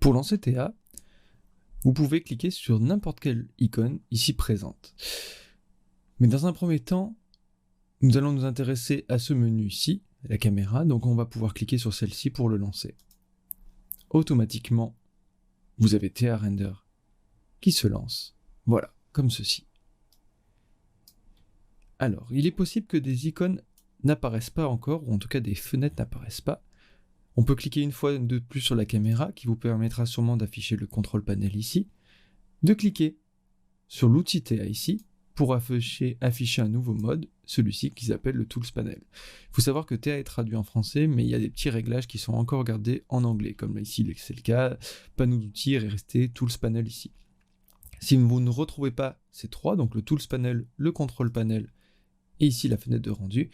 Pour lancer TA, vous pouvez cliquer sur n'importe quelle icône ici présente. Mais dans un premier temps, nous allons nous intéresser à ce menu ici, la caméra, donc on va pouvoir cliquer sur celle-ci pour le lancer. Automatiquement, vous avez TA Render qui se lance. Voilà, comme ceci. Alors, il est possible que des icônes n'apparaissent pas encore, ou en tout cas des fenêtres n'apparaissent pas. On peut cliquer une fois de plus sur la caméra, qui vous permettra sûrement d'afficher le contrôle panel ici, de cliquer sur l'outil TA ici, pour afficher un nouveau mode, celui-ci qui s'appelle le Tools Panel. Il faut savoir que TA est traduit en français, mais il y a des petits réglages qui sont encore gardés en anglais, comme ici c'est le cas, panneau d'outils est resté Tools Panel ici. Si vous ne retrouvez pas ces trois, donc le Tools Panel, le Control Panel, et ici la fenêtre de rendu,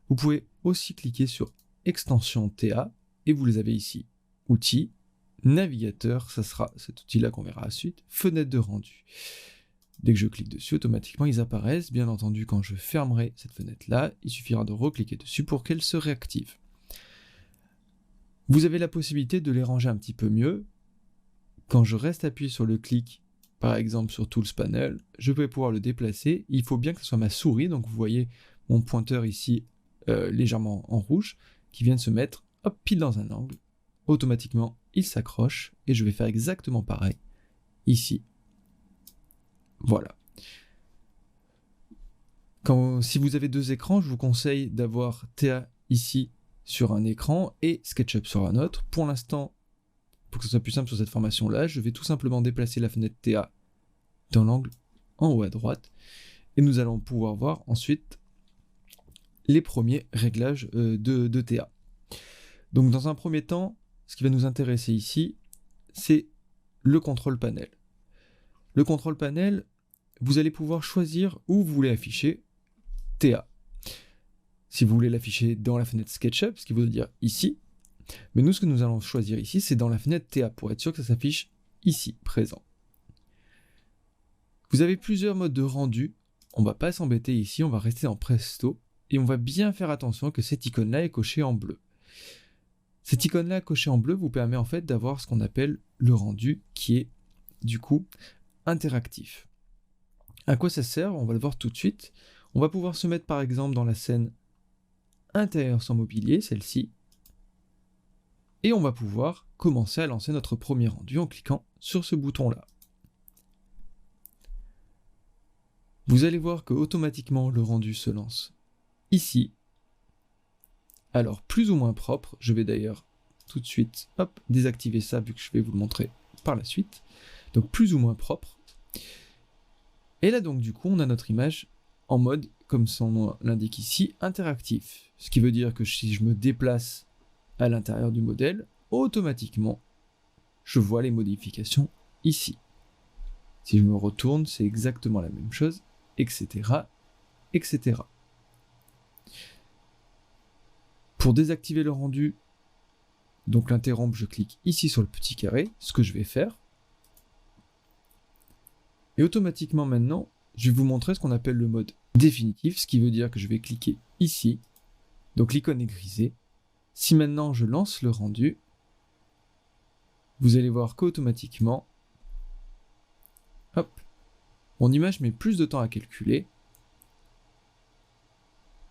vous pouvez aussi cliquer sur Extension TA, et vous les avez ici. Outils, navigateur, ça sera cet outil-là qu'on verra à la suite, fenêtre de rendu. Dès que je clique dessus, automatiquement ils apparaissent. Bien entendu, quand je fermerai cette fenêtre-là, il suffira de recliquer dessus pour qu'elle se réactive. Vous avez la possibilité de les ranger un petit peu mieux. Quand je reste appuyé sur le clic, par exemple sur Tools Panel, je vais pouvoir le déplacer. Il faut bien que ce soit ma souris, donc vous voyez mon pointeur ici légèrement en rouge, qui vient de se mettre pile dans un angle. Automatiquement, il s'accroche, et je vais faire exactement pareil ici. Voilà. Si vous avez deux écrans, je vous conseille d'avoir TA ici sur un écran et SketchUp sur un autre. Pour l'instant, pour que ce soit plus simple sur cette formation-là, je vais tout simplement déplacer la fenêtre TA dans l'angle en haut à droite et nous allons pouvoir voir ensuite les premiers réglages de TA. Donc dans un premier temps, ce qui va nous intéresser ici, c'est le contrôle panel. Le contrôle panel, vous allez pouvoir choisir où vous voulez afficher TA. Si vous voulez l'afficher dans la fenêtre SketchUp, ce qui veut dire ici, mais nous, ce que nous allons choisir ici, c'est dans la fenêtre TA, pour être sûr que ça s'affiche ici, présent. Vous avez plusieurs modes de rendu, on ne va pas s'embêter ici, on va rester en Presto, et on va bien faire attention que cette icône-là est cochée en bleu. Cette icône-là cochée en bleu vous permet en fait d'avoir ce qu'on appelle le rendu, qui est du coup interactif. À quoi ça sert? On va le voir tout de suite. On va pouvoir se mettre par exemple dans la scène intérieure sans mobilier, celle-ci, et on va pouvoir commencer à lancer notre premier rendu en cliquant sur ce bouton-là. Vous allez voir que automatiquement le rendu se lance ici. Alors plus ou moins propre, je vais d'ailleurs tout de suite désactiver ça vu que je vais vous le montrer par la suite. Donc plus ou moins propre. Et là donc du coup on a notre image en mode, comme son nom l'indique ici, interactif. Ce qui veut dire que si je me déplace à l'intérieur du modèle, automatiquement je vois les modifications ici. Si je me retourne, c'est exactement la même chose, etc. etc. Pour désactiver le rendu, donc l'interrompre, je clique ici sur le petit carré, ce que je vais faire. Et automatiquement maintenant, je vais vous montrer ce qu'on appelle le mode définitif, ce qui veut dire que je vais cliquer ici, donc l'icône est grisée. Si maintenant je lance le rendu, vous allez voir qu'automatiquement, mon image met plus de temps à calculer.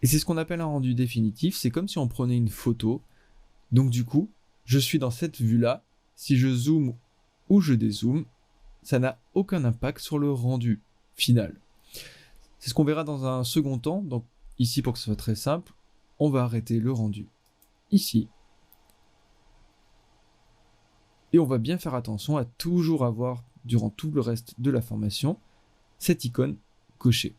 Et c'est ce qu'on appelle un rendu définitif, c'est comme si on prenait une photo. Donc du coup, je suis dans cette vue-là, si je zoome ou je dézoome, ça n'a aucun impact sur le rendu final. C'est ce qu'on verra dans un second temps, donc ici pour que ce soit très simple, on va arrêter le rendu ici. Et on va bien faire attention à toujours avoir, durant tout le reste de la formation, cette icône cochée.